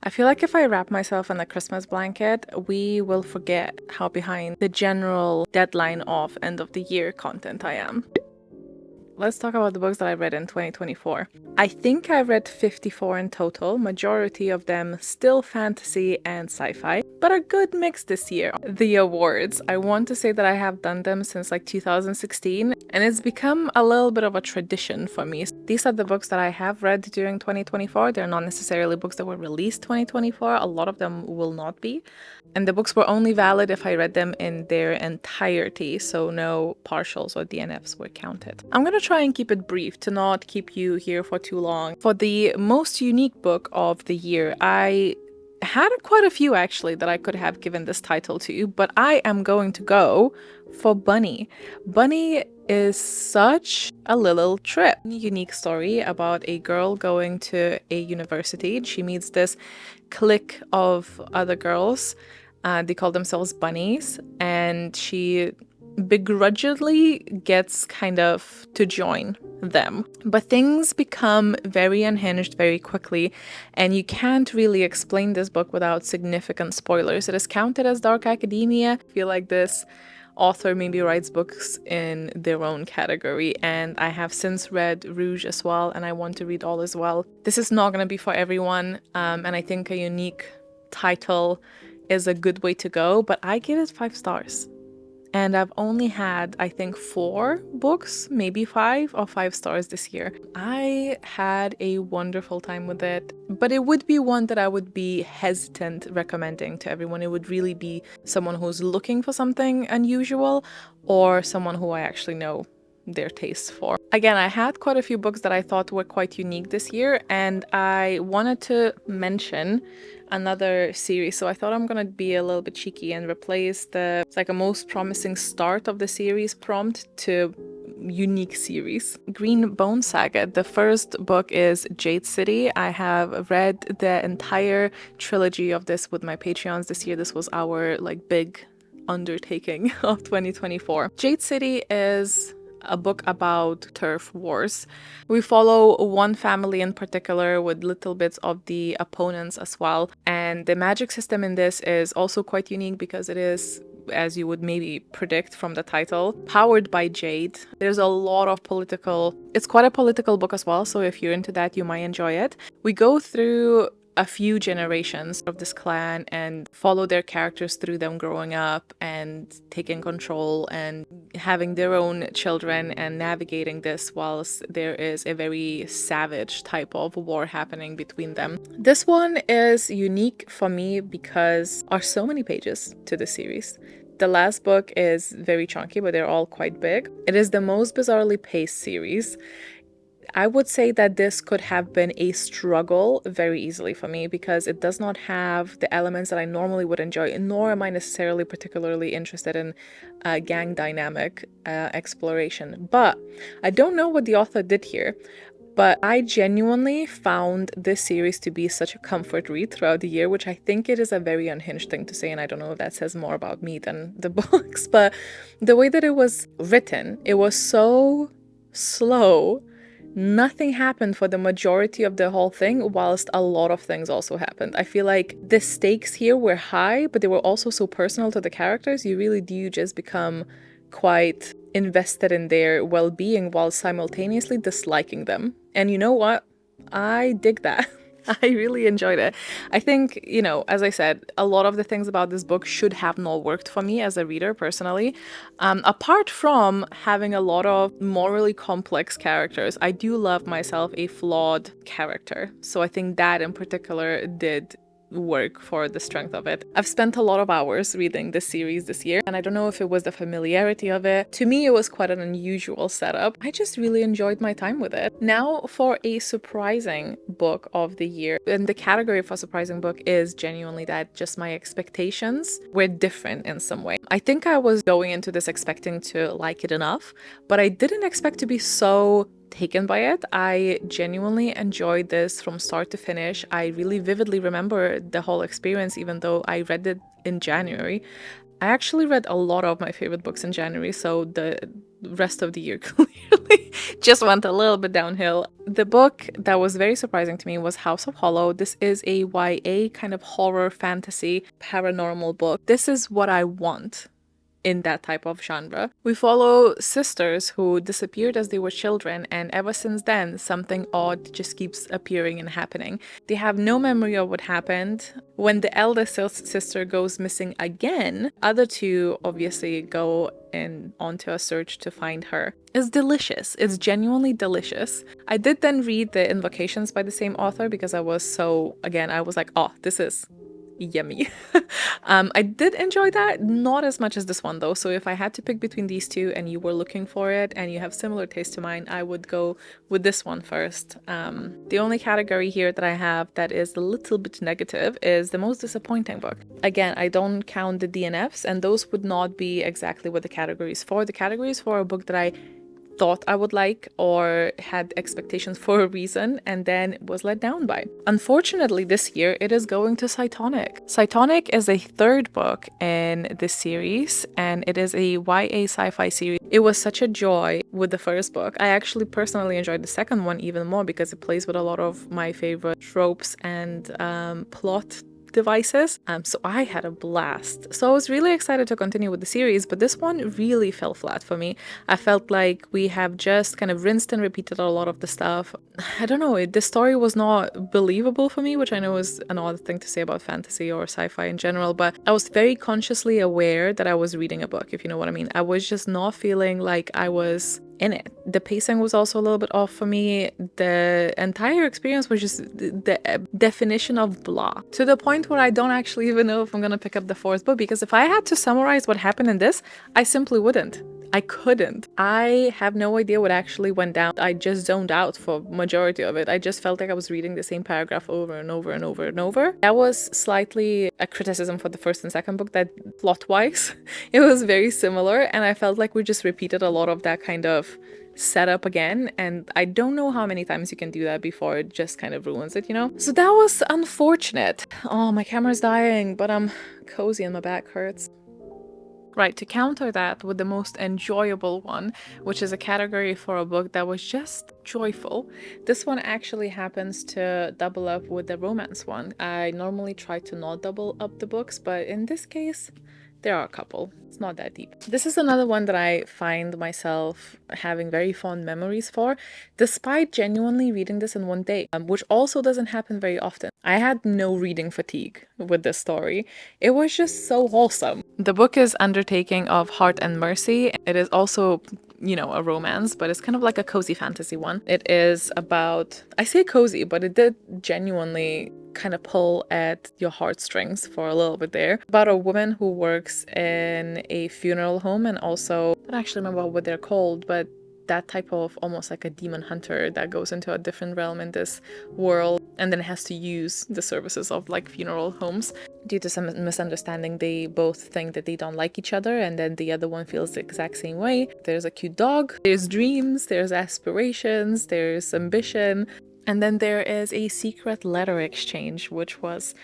I feel like if I wrap myself in a Christmas blanket, we will forget how behind the general deadline of end of the year content I am. Let's talk about the books that I read in 2024. I think I read 54 in total, majority of them still fantasy and sci-fi, but a good mix this year. The awards. I want to say that I have done them since like 2016, and it's become a little bit of a tradition for me. These are the books that I have read during 2024. They're not necessarily books that were released 2024. A lot of them will not be. And the books were only valid if I read them in their entirety, so no partials or DNFs were counted. I'm gonna try and keep it brief to not keep you here for too long. For the most unique book of the year, I had quite a few actually that I could have given this title to, but I am going to go for Bunny. Bunny is such a little trip. Unique story about a girl going to a university. She meets this clique of other girls. They call themselves bunnies, and she begrudgingly gets kind of to join them. But things become very unhinged very quickly, and you can't really explain this book without significant spoilers. It is counted as dark academia. I feel like this author maybe writes books in their own category, and I have since read Rouge as well, and I want to read all as well. This is not going to be for everyone, and I think a unique title is a good way to go, but I give it 5 stars. And I've only had, I think, 4 books, maybe 5 or 5 stars this year. I had a wonderful time with it, but it would be one that I would be hesitant recommending to everyone. It would really be someone who's looking for something unusual or someone who I actually know their tastes for. Again, I had quite a few books that I thought were quite unique this year, and I wanted to mention another series, so I thought I'm gonna be a little bit cheeky and replace the a most promising start of the series prompt to unique series. Green Bone Saga. The first book is Jade City. I have read the entire trilogy of this with my Patreons this year. This was our big undertaking of 2024. Jade City is a book about turf wars. We follow one family in particular with little bits of the opponents as well. And the magic system in this is also quite unique because it is, as you would maybe predict from the title, powered by Jade. There's a lot of it's quite a political book as well, so if you're into that, you might enjoy it. We go through a few generations of this clan and follow their characters through them growing up and taking control and having their own children and navigating this whilst there is a very savage type of war happening between them. This one is unique for me because there are so many pages to the series. The last book is very chunky, but they're all quite big. It is the most bizarrely paced series. I would say that this could have been a struggle very easily for me because it does not have the elements that I normally would enjoy, nor am I necessarily particularly interested in gang dynamic exploration. But I don't know what the author did here, but I genuinely found this series to be such a comfort read throughout the year, which I think it is a very unhinged thing to say, and I don't know if that says more about me than the books, but the way that it was written, it was so slow. Nothing happened for the majority of the whole thing, whilst a lot of things also happened. I feel like the stakes here were high, but they were also so personal to the characters. You really do just become quite invested in their well-being while simultaneously disliking them. And you know what? I dig that. I really enjoyed it. I think, as I said, a lot of the things about this book should have not worked for me as a reader personally. Apart from having a lot of morally complex characters, I do love myself a flawed character. So I think that in particular did work for the strength of it. I've spent a lot of hours reading this series this year, and I don't know if it was the familiarity of it. To me, it was quite an unusual setup. I just really enjoyed my time with it. Now for a surprising book of the year. And the category for surprising book is genuinely that just my expectations were different in some way. I think I was going into this expecting to like it enough, but I didn't expect to be so taken by it. I genuinely enjoyed this from start to finish. I really vividly remember the whole experience, even though I read it in January. I actually read a lot of my favorite books in January, so the rest of the year clearly just went a little bit downhill. The book that was very surprising to me was House of Hollow. This is a YA kind of horror fantasy paranormal book. This is what I want in that type of genre. We follow sisters who disappeared as they were children, and ever since then, something odd just keeps appearing and happening. They have no memory of what happened. When the eldest sister goes missing again, other two obviously go onto a search to find her. It's delicious. It's genuinely delicious. I did then read the Invocations by the same author because I was like, oh, this is yummy. I did enjoy that, not as much as this one though. So if I had to pick between these two and you were looking for it and you have similar taste to mine, I would go with this one first. The only category here that I have that is a little bit negative is the most disappointing book. Again, I don't count the DNFs, and those would not be exactly what the category is for. The category is for a book that I thought I would like or had expectations for a reason and then was let down by. Unfortunately, this year it is going to Cytonic. Cytonic is a third book in this series, and it is a YA sci-fi series. It was such a joy with the first book. I actually personally enjoyed the second one even more because it plays with a lot of my favorite tropes and plot devices. So I had a blast. So I was really excited to continue with the series, but this one really fell flat for me. I felt like we have just kind of rinsed and repeated a lot of the stuff. I don't know, the story was not believable for me, which I know is an odd thing to say about fantasy or sci-fi in general, but I was very consciously aware that I was reading a book, if you know what I mean. I was just not feeling like I was in it. The pacing was also a little bit off for me. The entire experience was just the definition of blah, to the point where I don't actually even know if I'm gonna pick up the fourth book, because if I had to summarize what happened in this, I simply wouldn't. I couldn't. I have no idea what actually went down. I just zoned out for majority of it. I just felt like I was reading the same paragraph over and over and over and over. That was slightly a criticism for the first and second book, that plot-wise, it was very similar, and I felt like we just repeated a lot of that kind of setup again, and I don't know how many times you can do that before it just kind of ruins it, you know? So that was unfortunate. Oh, my camera's dying, but I'm cozy and my back hurts. Right, to counter that with the most enjoyable one, which is a category for a book that was just joyful. This one actually happens to double up with the romance one. I normally try to not double up the books, but in this case, there are a couple. It's not that deep. This is another one that I find myself having very fond memories for, despite genuinely reading this in one day, which also doesn't happen very often. I had no reading fatigue with this story. It was just so wholesome. The book is Undertaking of Heart and Mercy. It is also, you know, a romance, but it's kind of like a cozy fantasy one. It is about, I say cozy, but it did genuinely kind of pull at your heartstrings for a little bit there. About a woman who works in a funeral home, and also, I don't actually remember what they're called, but that type of almost like a demon hunter that goes into a different realm in this world and then has to use the services of like funeral homes. Due to some misunderstanding, they both think that they don't like each other, and then the other one feels the exact same way. There's a cute dog, there's dreams, there's aspirations, there's ambition, and then there is a secret letter exchange, which was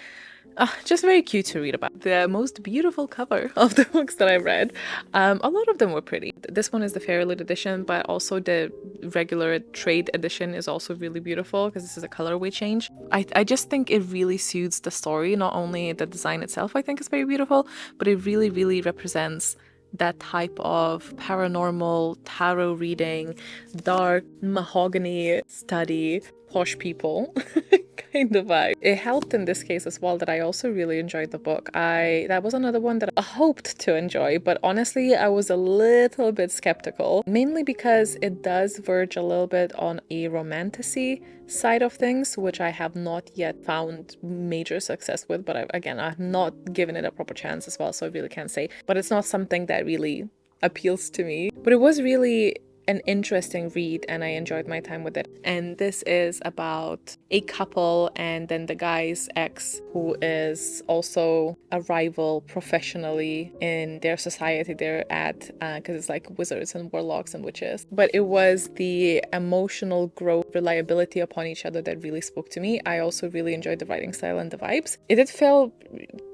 just very cute to read about. The most beautiful cover of the books that I read. A lot of them were pretty. This one is the Fairylit edition, but also the regular trade edition is also really beautiful because this is a colorway change. I just think it really suits the story. Not only the design itself I think is very beautiful, but it really, really represents that type of paranormal tarot reading, dark mahogany study, posh people kind of vibe. It helped in this case as well that I also really enjoyed the book. That was another one that I hoped to enjoy, but honestly I was a little bit skeptical, mainly because it does verge a little bit on a romantasy side of things, which I have not yet found major success with, but I've not given it a proper chance as well, so I really can't say. But it's not something that really appeals to me. But it was really an interesting read and I enjoyed my time with it. And this is about a couple and then the guy's ex, who is also a rival professionally in their society they're at, because it's like wizards and warlocks and witches. But it was the emotional growth, reliability upon each other that really spoke to me. I also really enjoyed the writing style and the vibes. It did feel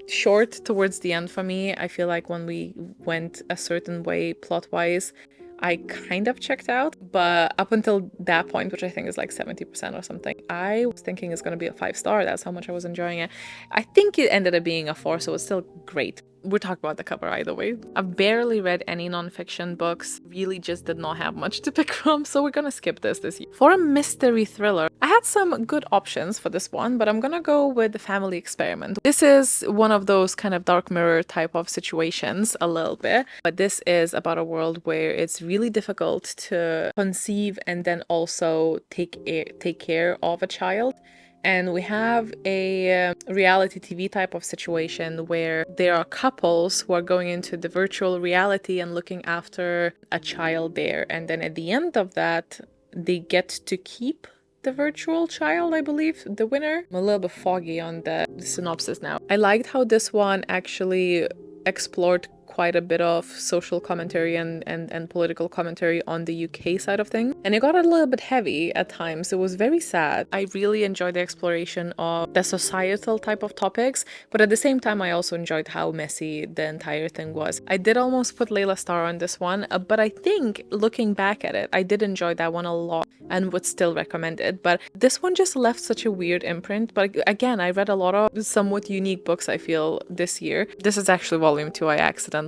short towards the end for me. I feel like when we went a certain way plot-wise, I kind of checked out, but up until that point, which I think is like 70% or something, I was thinking it's going to be a 5-star. That's how much I was enjoying it. I think it ended up being a 4, so it's still great. We're talking about the cover either way. I've barely read any nonfiction books, really just did not have much to pick from, so we're gonna skip this year. For a mystery thriller, I had some good options for this one, but I'm gonna go with The Family Experiment. This is one of those kind of dark mirror type of situations a little bit, but this is about a world where it's really difficult to conceive and then also take care of a child. And we have a reality TV type of situation where there are couples who are going into the virtual reality and looking after a child there. And then at the end of that, they get to keep the virtual child, I believe, the winner. I'm a little bit foggy on the synopsis now. I liked how this one actually explored quite a bit of social commentary and political commentary on the UK side of things. And it got a little bit heavy at times. It was very sad. I really enjoyed the exploration of the societal type of topics, but at the same time, I also enjoyed how messy the entire thing was. I did almost put Layla Star on this one, but I think looking back at it, I did enjoy that one a lot and would still recommend it. But this one just left such a weird imprint. But again, I read a lot of somewhat unique books, I feel, this year. This is actually volume 2. I accidentally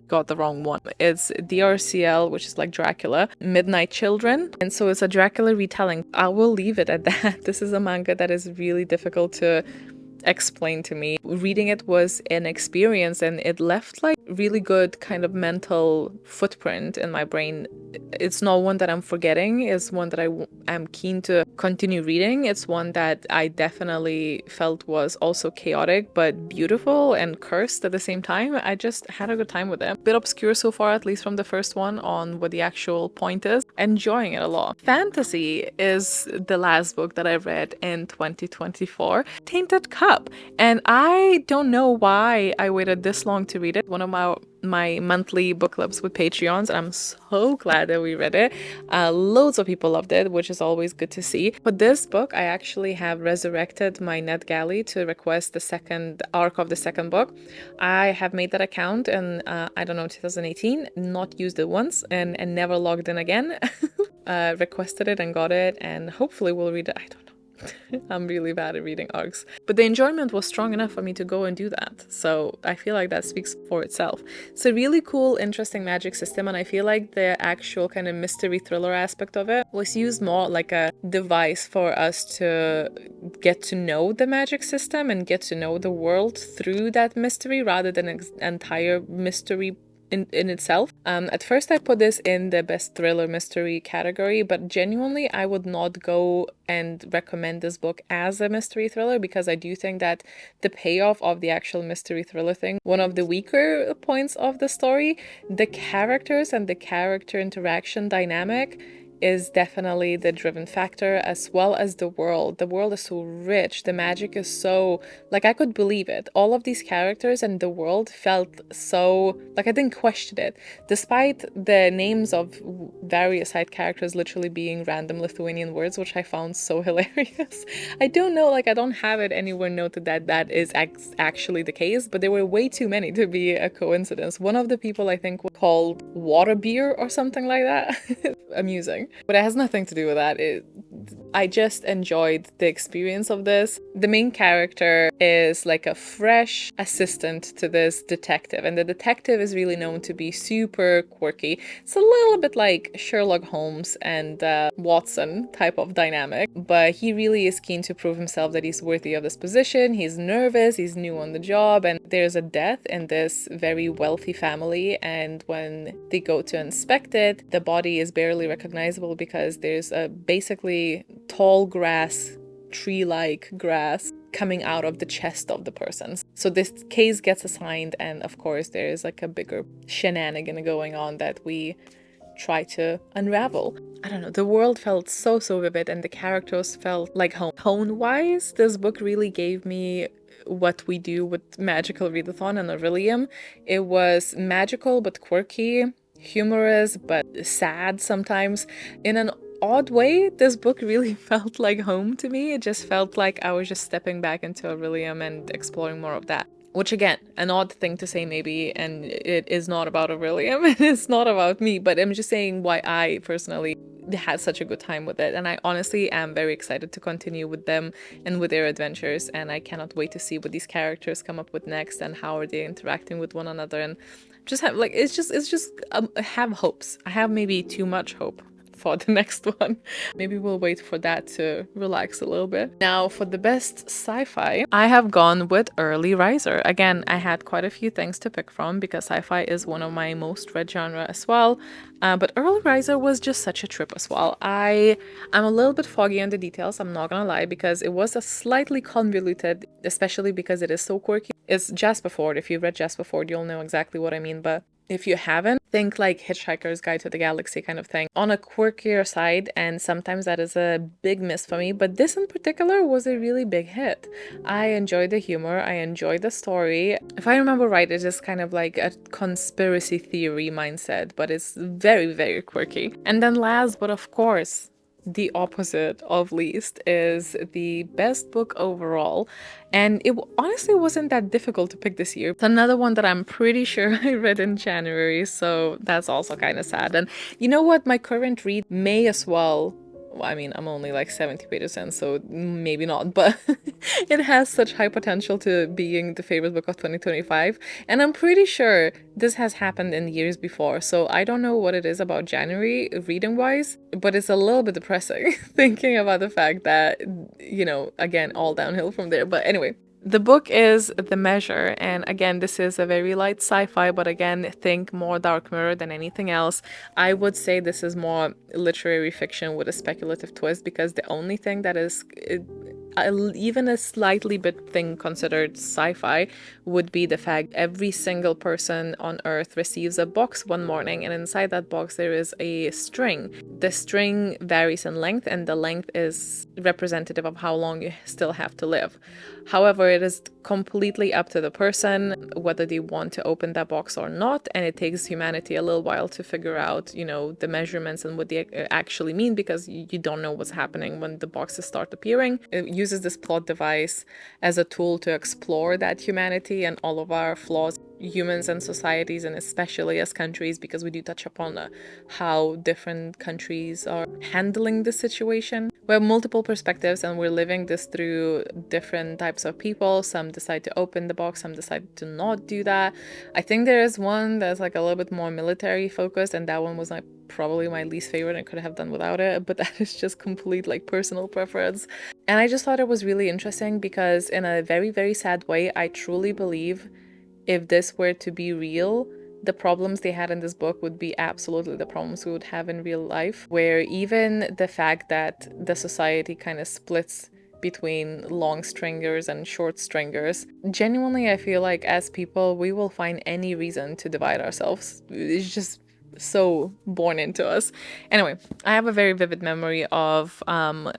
got the wrong one. It's DRCL, which is like Dracula, Midnight Children. And so it's a Dracula retelling. I will leave it at that. This is a manga that is really difficult to explain to me. Reading it was an experience, and it left like really good kind of mental footprint in my brain. It's not one that I'm forgetting. It's one that I am keen to continue reading. It's one that I definitely felt was also chaotic but beautiful and cursed at the same time. I just had a good time with it. A bit obscure so far, at least from the first one, on what the actual point is. Enjoying it a lot. Fantasy is the last book that I read in 2024. Tainted Cup. And I don't know why I waited this long to read it. One of my monthly book clubs with Patreons, and I'm so glad that we read it. Loads of people loved it, which is always good to see. For this book, I actually have resurrected my NetGalley to request the second arc of the second book. I have made that account in, I don't know, 2018, not used it once, and never logged in again. Requested it and got it, and hopefully we'll read it. I don't know. I'm really bad at reading arcs. But the enjoyment was strong enough for me to go and do that. So I feel like that speaks for itself. It's a really cool, interesting magic system, and I feel like the actual kind of mystery thriller aspect of it was used more like a device for us to get to know the magic system and get to know the world through that mystery rather than an entire mystery in itself. At first I put this in the best thriller mystery category, but genuinely I would not go and recommend this book as a mystery thriller, because I do think that the payoff of the actual mystery thriller thing, one of the weaker points of the story, the characters and the character interaction dynamic is definitely the driven factor, as well as the world. The world is so rich. The magic is so, like, I could believe it. All of these characters and the world felt so, like, I didn't question it. Despite the names of various side characters literally being random Lithuanian words, which I found so hilarious. I don't know, like, I don't have it anywhere noted that that is actually the case, but there were way too many to be a coincidence. One of the people, I think, was called Water Beer or something like that. Amusing. But it has nothing to do with that. I just enjoyed the experience of this. The main character is like a fresh assistant to this detective, and the detective is really known to be super quirky. It's a little bit like Sherlock Holmes and Watson type of dynamic, but he really is keen to prove himself that he's worthy of this position. He's nervous, he's new on the job, and there's a death in this very wealthy family, and when they go to inspect it, the body is barely recognizable because there's a basically tall grass, tree-like grass coming out of the chest of the person. So this case gets assigned, and of course there's like a bigger shenanigan going on that we try to unravel. I don't know, the world felt so vivid, and the characters felt like home. Tone-wise, this book really gave me what we do with Magical Readathon and Aurelium. It was magical but quirky, humorous but sad sometimes. In an odd way, this book really felt like home to me. It just felt like I was just stepping back into Aurelium and exploring more of that. which again, an odd thing to say maybe, and it is not about Aurelium, it's not about me, but I'm just saying why I personally had such a good time with it. And I honestly am very excited to continue with them and with their adventures, and I cannot wait to see what these characters come up with next and how are they interacting with one another. And just have like it's just I have hopes. I have maybe too much hope for the next one. Maybe we'll wait for that to relax a little bit. Now for the best sci-fi, I have gone with Early Riser. Again, I had quite a few things to pick from because sci-fi is one of my most read genre as well. But Early Riser was just such a trip as well. I'm a little bit foggy on the details, I'm not gonna lie, because it was a slightly convoluted, especially because it is so quirky. It's Jasper Ford. If you've read Jasper Ford, you'll know exactly what I mean, but if you haven't, think like Hitchhiker's Guide to the Galaxy kind of thing. On a quirkier side, and sometimes that is a big miss for me, but this in particular was a really big hit. I enjoyed the humor, I enjoyed the story. If I remember right, it is kind of like a conspiracy theory mindset, but it's very, very quirky. And then last, but of course, the opposite of least is the best book overall, and it honestly wasn't that difficult to pick this year. It's another one that I'm pretty sure I read in January, so that's also kind of sad. And you know what, my current read may as well, I mean, I'm only like 70 pages in, so maybe not, but it has such high potential to being the favorite book of 2025. And I'm pretty sure this has happened in years before. So I don't know what it is about January reading wise, but it's a little bit depressing thinking about the fact that, you know, again, all downhill from there. But anyway. The book is The Measure, and again, this is a very light sci-fi, but again, think more Dark Mirror than anything else. I would say this is more literary fiction with a speculative twist, because the only thing that is even a slightly bit thing considered sci-fi would be the fact every single person on Earth receives a box one morning, and inside that box there is a string. The string varies in length, and the length is representative of how long you still have to live. However, it is completely up to the person whether they want to open that box or not, and it takes humanity a little while to figure out, you know, the measurements and what they actually mean, because you don't know what's happening when the boxes start appearing. It uses this plot device as a tool to explore that humanity and all of our flaws, humans and societies, and especially as countries, because we do touch upon how different countries are handling the situation. We have multiple perspectives, and we're living this through different types of people. Some decide to open the box, some decide to not do that. I think there is one that's like a little bit more military focused, and that one was like probably my least favorite. I could have done without it, but that is just complete like personal preference. And I just thought it was really interesting because in a very, very sad way, I truly believe if this were to be real, the problems they had in this book would be absolutely the problems we would have in real life, where even the fact that the society kind of splits between long stringers and short stringers, genuinely I feel like as people we will find any reason to divide ourselves. It's just so born into us. Anyway, I have a very vivid memory of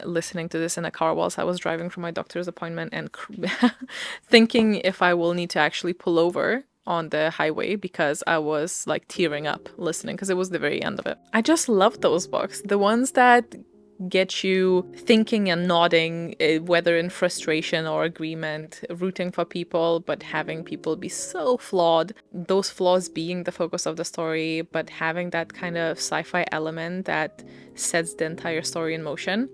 listening to this in a car whilst I was driving from my doctor's appointment and thinking if I will need to actually pull over on the highway, because I was like tearing up listening, because it was the very end of it. I just love those books, the ones that get you thinking and nodding, whether in frustration or agreement, rooting for people, but having people be so flawed, those flaws being the focus of the story, but having that kind of sci-fi element that sets the entire story in motion.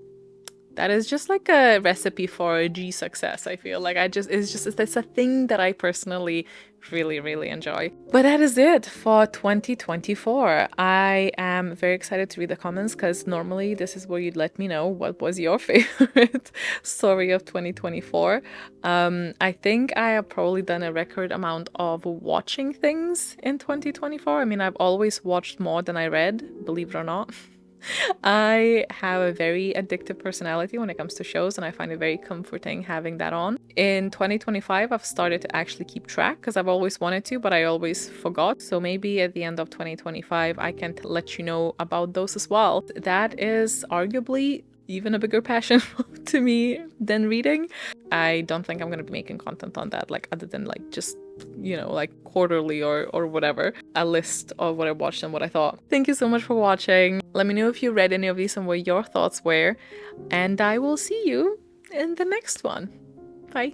That is just like a recipe for a G success, I feel like. It's a thing that I personally really, really enjoy. But that is it for 2024. I am very excited to read the comments, because normally this is where you'd let me know what was your favorite story of 2024. I think I have probably done a record amount of watching things in 2024. I mean, I've always watched more than I read, believe it or not. I have a very addictive personality when it comes to shows, and I find it very comforting having that on. In 2025, I've started to actually keep track, because I've always wanted to, but I always forgot. So maybe at the end of 2025, I can let you know about those as well. That is arguably even a bigger passion to me than reading. I don't think I'm going to be making content on that, like other than like just, you know, like quarterly or whatever, a list of what I watched and what I thought. Thank you so much for watching. Let me know if you read any of these and what your thoughts were, and I will see you in the next one. Bye.